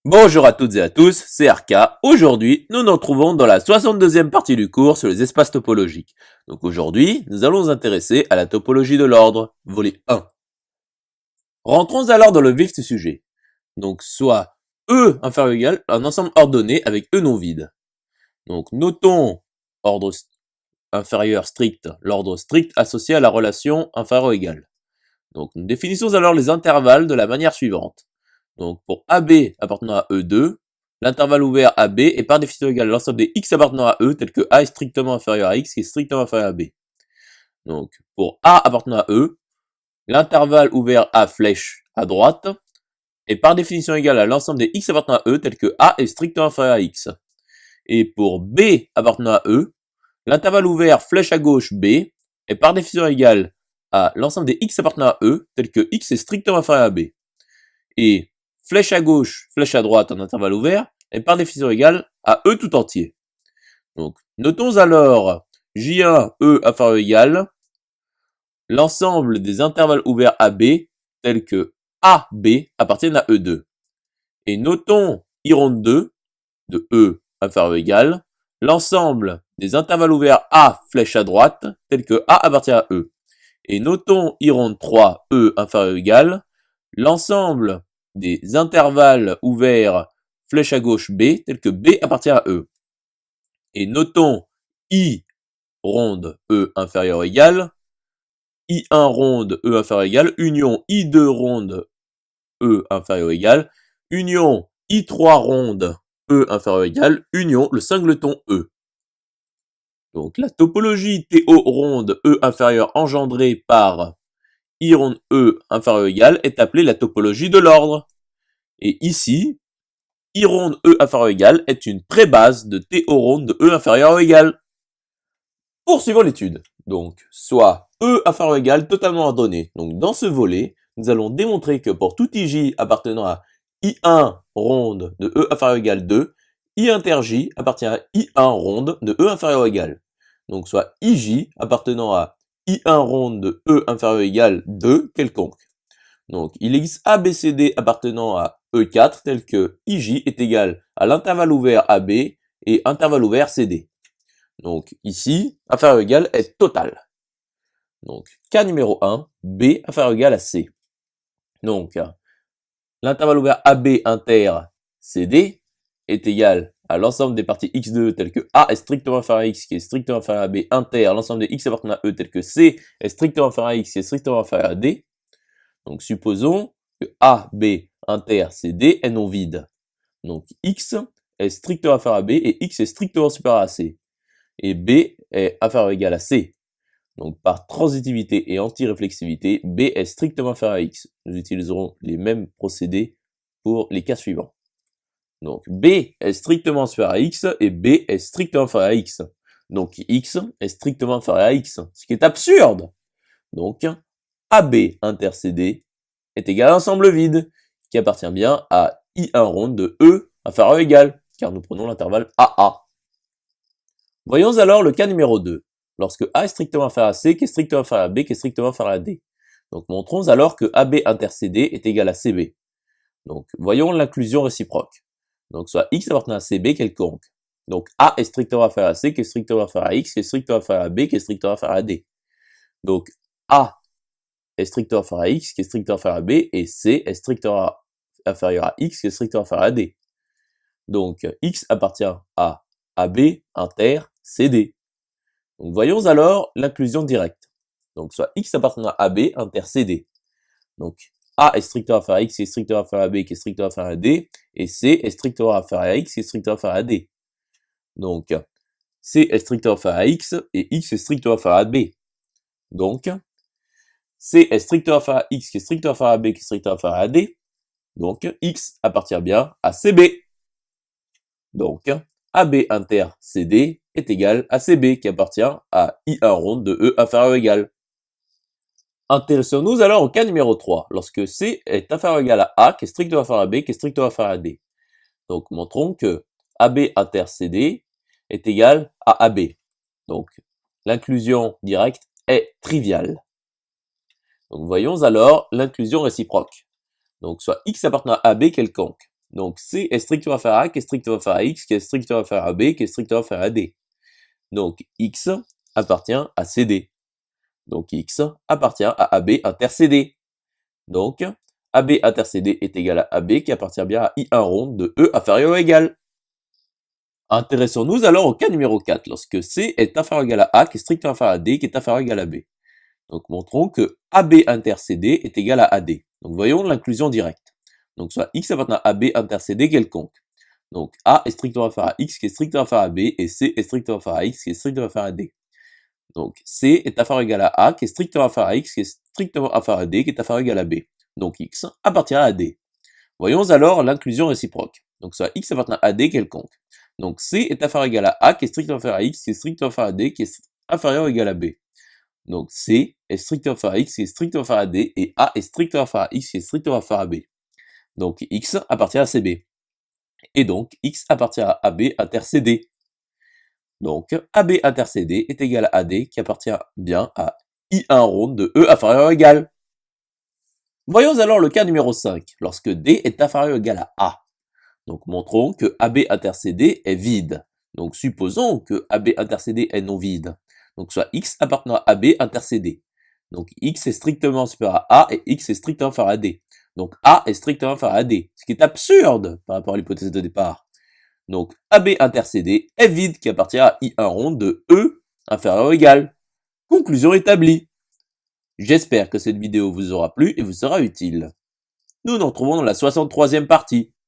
Bonjour à toutes et à tous, c'est Arca. Aujourd'hui, nous nous retrouvons dans la 62e partie du cours sur les espaces topologiques. Donc aujourd'hui, nous allons nous intéresser à la topologie de l'ordre, volet 1. Rentrons alors dans le vif du sujet. Donc soit E inférieur ou égal à un ensemble ordonné avec E non vide. Donc notons ordre inférieur strict, l'ordre strict associé à la relation inférieur ou égal. Donc nous définissons alors les intervalles de la manière suivante. Donc pour AB appartenant à E2, l'intervalle ouvert AB est par définition égal à l'ensemble des x appartenant à E, tel que A est strictement inférieur à x qui est strictement inférieur à B. Donc pour A appartenant à E, l'intervalle ouvert A flèche à droite est par définition égal à l'ensemble des x appartenant à E, tel que A est strictement inférieur à x. Et pour B appartenant à E, l'intervalle ouvert flèche à gauche B est par définition égal à l'ensemble des x appartenant à E, tel que x est strictement inférieur à B. Et flèche à gauche, flèche à droite en intervalle ouvert est par définition égale à E tout entier. Donc, notons alors J1 E inférieur ou égal l'ensemble des intervalles ouverts AB tels que AB appartiennent à E2. Et notons I ronde 2 de E inférieur ou égal l'ensemble des intervalles ouverts A flèche à droite tels que A appartient à E. Et notons I ronde 3 E inférieur ou égal l'ensemble des intervalles ouverts flèche à gauche B tels que B appartient à E. Et notons I ronde E inférieur ou égal, I1 ronde E inférieur ou égal, union I2 ronde E inférieur ou égal, union I3 ronde E inférieur ou égal, union le singleton E. Donc la topologie TO ronde E inférieur engendrée par I ronde E inférieur ou égal est appelée la topologie de l'ordre. Et ici, I ronde E inférieur ou égal est une prébase de TO ronde de E inférieur ou égal. Poursuivons l'étude. Donc, soit E inférieur ou égal totalement ordonné. Donc, dans ce volet, nous allons démontrer que pour tout IJ appartenant à I1 ronde de E inférieur ou égal 2, I inter J appartient à I1 ronde de E inférieur ou égal. Donc, soit IJ appartenant à I1 ronde de E inférieur ou égal 2 quelconque. Donc, il existe ABCD appartenant à E4 tel que IJ est égal à l'intervalle ouvert AB et intervalle ouvert CD. Donc, ici, inférieur ou égal est total. Donc, cas numéro 1, B inférieur ou égal à C. Donc, l'intervalle ouvert AB inter CD est égal à l'ensemble des parties x2 telles que A est strictement inférieur à x qui est strictement inférieur à B inter l'ensemble des x appartenant à E tel que C est strictement inférieur à x qui est strictement inférieur à D. Donc, supposons que A, B, inter, CD est non vide. Donc, X est strictement inférieur à B et X est strictement supérieur à C. Et B est inférieur ou égal à C. Donc, par transitivité et antiréflexivité, B est strictement inférieur à X. Nous utiliserons les mêmes procédés pour les cas suivants. Donc, B est strictement supérieur à X et B est strictement inférieur à X. Donc, X est strictement inférieur à X, ce qui est absurde. Donc, AB intercédé est égal à l'ensemble vide, qui appartient bien à I1 ronde de E inférieur ou égal, car nous prenons l'intervalle AA. Voyons alors le cas numéro 2, lorsque A est strictement inférieur à C, qui est strictement inférieur à B, qui est strictement inférieur à D. Donc montrons alors que AB intercédé est égal à CB. Donc voyons l'inclusion réciproque. Donc soit X appartenant à CB quelconque. Donc A est strictement inférieur à C, qui est strictement inférieur à X, qui est strictement inférieur à B, qui est strictement inférieur à D. Donc A est strictement inférieur à X, qui est strictement inférieur à B, et C est strictement inférieur à X, qui est strictement inférieur à D. Donc X appartient à AB inter CD. Donc voyons alors l'inclusion directe. Donc soit X appartenant à AB inter CD. Donc A est strictement inférieur à X, qui est strictement inférieur à B, qui est strictement inférieur à D, et C est strictement inférieur à X, qui est strictement inférieur à D. Donc C est strictement inférieur à X, et X est strictement inférieur à B. Donc C est strictement inférieur à X, qui est strictement inférieur à B, qui est strictement inférieur à D. Donc X appartient bien à CB. Donc AB inter CD est égal à CB qui appartient à I1 ronde de E inférieur ou égal. Intéressons-nous alors au cas numéro 3, lorsque C est inférieur ou égal à A qui est strictement inférieur à B qui est strictement inférieur à D. Donc montrons que AB inter CD est égal à AB. Donc l'inclusion directe est triviale. Donc voyons alors l'inclusion réciproque. Donc soit X appartenant à AB quelconque. Donc C est strictement inférieur à A, qui est strictement inférieur à X, qui est strictement inférieur à B, qui est strictement inférieur à D. Donc X appartient à CD. Donc X appartient à AB intercédé. Donc AB intercédé est égal à AB qui appartient bien à I1 rond de E inférieur ou égal. Intéressons-nous alors au cas numéro 4, lorsque C est inférieur ou égal à A, qui est strictement inférieur à D, qui est inférieur ou égal à B. Donc montrons que AB intercédé est égal à AD. Donc voyons l'inclusion directe. Donc soit X appartient à AB intercédé quelconque. Donc A est strictement inférieur à X, qui est strictement inférieur à B, et C est strictement inférieur à X, qui est strictement inférieur à D. Donc C est inférieur ou égal à A, qui est strictement inférieur à X, qui est strictement inférieur à D, qui est inférieur ou égal à B. Donc X appartient à AD. Voyons alors l'inclusion réciproque. Donc soit X appartient à AD quelconque. Donc C est inférieur ou égal à A, qui est strictement inférieur à X, qui est strictement inférieur à D, qui est inférieur ou égal à B. Donc C est strictement inférieur à X, qui est strictement inférieur à D, et A est strictement inférieur à X, qui est strictement inférieur à B. Donc X appartient à CB. Et donc X appartient à AB intercédé. Donc AB intercédé est égal à AD, qui appartient bien à I1 rond de E inférieur ou égal. Voyons alors le cas numéro 5, lorsque D est inférieur ou égal à A. Donc montrons que AB intercédé est vide. Donc supposons que AB intercédé est non vide. Donc soit X appartenant à AB intercédé. Donc X est strictement supérieur à A et X est strictement inférieur à D. Donc A est strictement inférieur à D, ce qui est absurde par rapport à l'hypothèse de départ. Donc AB intercédé est vide qui appartient à I1 rond de E inférieur ou égal. Conclusion établie. J'espère que cette vidéo vous aura plu et vous sera utile. Nous nous retrouvons dans la 63e partie.